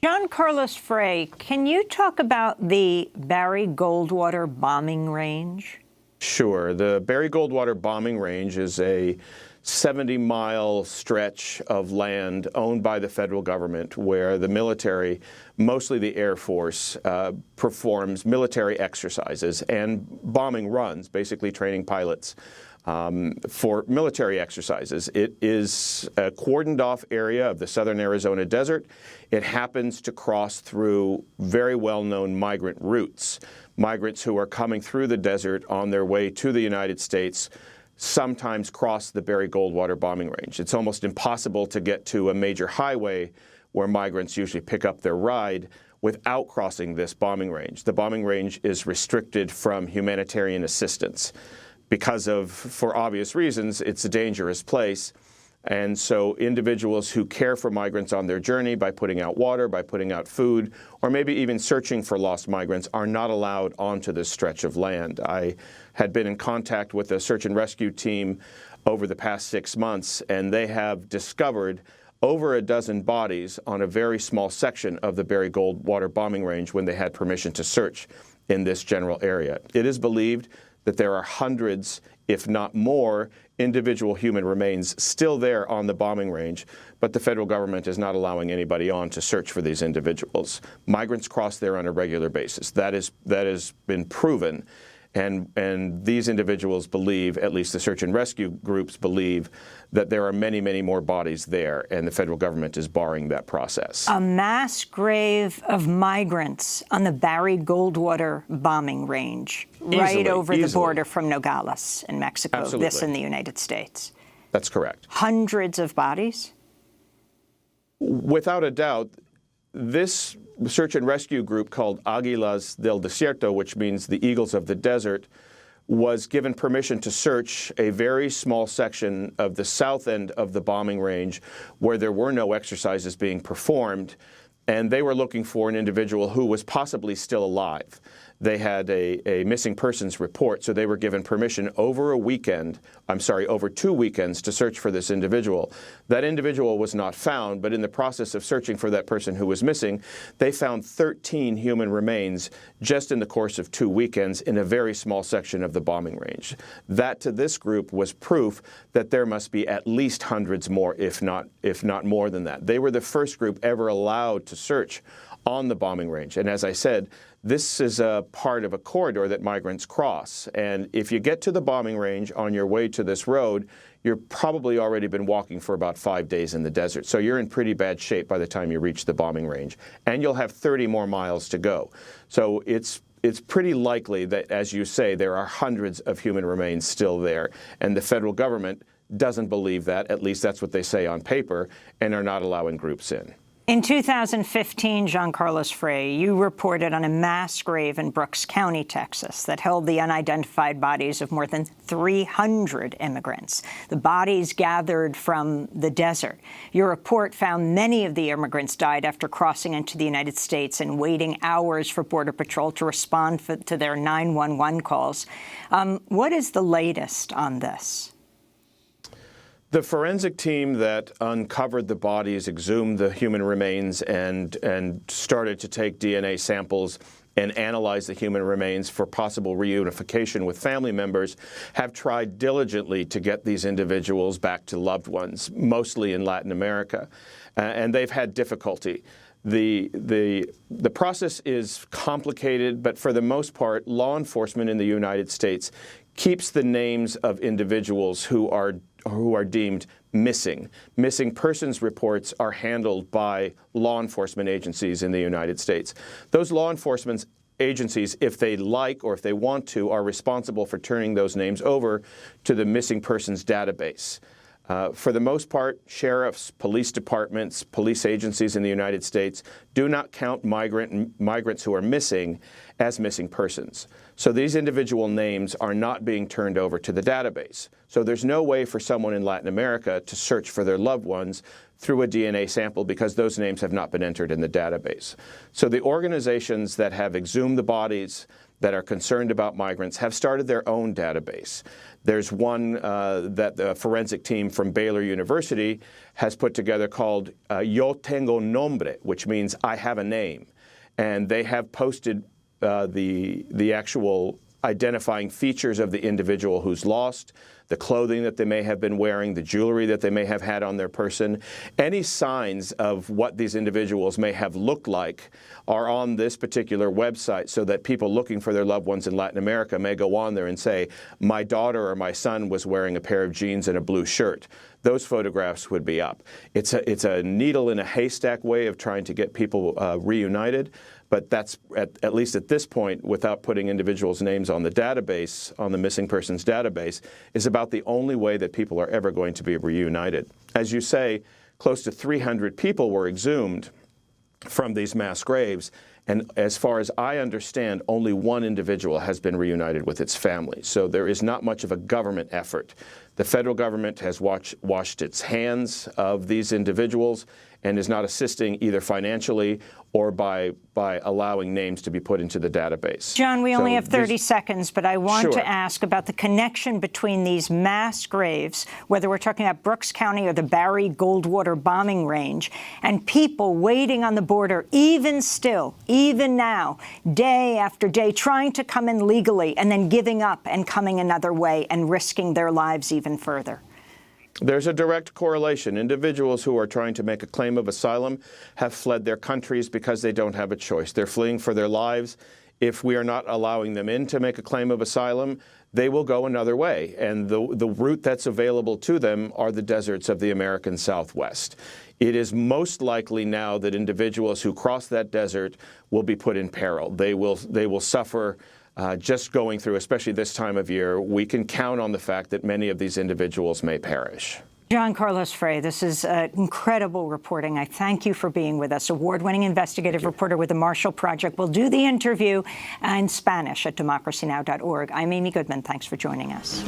John Carlos Frey, can you talk about the Barry Goldwater bombing range? Sure. The Barry Goldwater bombing range is a 70-mile stretch of land owned by the federal government where the military, mostly the Air Force, performs military exercises and bombing runs, basically training pilots for military exercises. It is a cordoned-off area of the southern Arizona desert. It happens to cross through very well-known migrant routes. Migrants who are coming through the desert on their way to the United States sometimes cross the Barry Goldwater bombing range. It's almost impossible to get to a major highway where migrants usually pick up their ride without crossing this bombing range. The bombing range is restricted from humanitarian assistance because of, for obvious reasons, it's a dangerous place. And so individuals who care for migrants on their journey by putting out water, by putting out food, or maybe even searching for lost migrants are not allowed onto this stretch of land. I had been in contact with a search and rescue team over the past 6 months, and they have discovered over a dozen bodies on a very small section of the Barry Goldwater bombing range when they had permission to search in this general area. It is believed that there are hundreds, if not more, individual human remains still there on the bombing range, but the federal government is not allowing anybody on to search for these individuals. Migrants cross there on a regular basis. That has been proven. And these individuals believe, at least the search and rescue groups believe, that there are many, many more bodies there, and the federal government is barring that process. A mass grave of migrants on the Barry Goldwater bombing range, right over the border from Nogales in Mexico, Absolutely. This in the United States. That's correct. Hundreds of bodies? Without a doubt, this search and rescue group called Águilas del Desierto, which means the Eagles of the Desert, was given permission to search a very small section of the south end of the bombing range where there were no exercises being performed, and they were looking for an individual who was possibly still alive. They had a missing persons report, so they were given permission over over 2 weekends to search for this individual. That individual was not found, but in the process of searching for that person who was missing, they found 13 human remains just in the course of 2 weekends in a very small section of the bombing range. That, to this group, was proof that there must be at least hundreds more, if not more than that. They were the first group ever allowed to search on the bombing range. And as I said, this is a part of a corridor that migrants cross. And if you get to the bombing range on your way to this road, you've probably already been walking for about 5 days in the desert. So you're in pretty bad shape by the time you reach the bombing range. And you'll have 30 more miles to go. So it's pretty likely that, as you say, there are hundreds of human remains still there. And the federal government doesn't believe that, at least that's what they say on paper, and are not allowing groups in. In 2015, John Carlos Frey, you reported on a mass grave in Brooks County, Texas, that held the unidentified bodies of more than 300 immigrants. The bodies gathered from the desert. Your report found many of the immigrants died after crossing into the United States and waiting hours for Border Patrol to respond to their 911 calls. What is the latest on this? The forensic team that uncovered the bodies, exhumed the human remains, and started to take DNA samples and analyze the human remains for possible reunification with family members have tried diligently to get these individuals back to loved ones, mostly in Latin America, and they've had difficulty. The process is complicated, but for the most part, law enforcement in the United States keeps the names of individuals who are deemed missing. Missing persons reports are handled by law enforcement agencies in the United States. Those law enforcement agencies, if they like or if they want to, are responsible for turning those names over to the missing persons database. For the most part, sheriffs, police departments, police agencies in the United States do not count migrants who are missing as missing persons. So these individual names are not being turned over to the database. So there's no way for someone in Latin America to search for their loved ones through a DNA sample because those names have not been entered in the database. So the organizations that have exhumed the bodies, that are concerned about migrants have started their own database. There's one that the forensic team from Baylor University has put together called Yo Tengo Nombre, which means I have a name. And they have posted the actual identifying features of the individual who's lost, the clothing that they may have been wearing, the jewelry that they may have had on their person. Any signs of what these individuals may have looked like are on this particular website, so that people looking for their loved ones in Latin America may go on there and say, my daughter or my son was wearing a pair of jeans and a blue shirt. Those photographs would be up. It's a needle in a haystack way of trying to get people reunited. But that's, at least at this point, without putting individuals' names on the database, on the missing persons database, is about the only way that people are ever going to be reunited. As you say, close to 300 people were exhumed from these mass graves. And as far as I understand, only one individual has been reunited with its family. So there is not much of a government effort. The federal government has washed its hands of these individuals and is not assisting either financially or by allowing names to be put into the database. John, we only have 30 seconds, but I want Sure. to ask about the connection between these mass graves, whether we're talking about Brooks County or the Barry Goldwater bombing range, and people waiting on the border, even still, even now, day after day, trying to come in legally and then giving up and coming another way and risking their lives even further. There's a direct correlation. Individuals who are trying to make a claim of asylum have fled their countries because they don't have a choice. They're fleeing for their lives. If we are not allowing them in to make a claim of asylum, they will go another way. And the route that's available to them are the deserts of the American Southwest. It is most likely now that individuals who cross that desert will be put in peril. They will suffer just going through, especially this time of year. We can count on the fact that many of these individuals may perish. John Carlos Frey, this is incredible reporting. I thank you for being with us. Award-winning investigative reporter with the Marshall Project. We'll do the interview in Spanish at democracynow.org. I'm Amy Goodman. Thanks for joining us.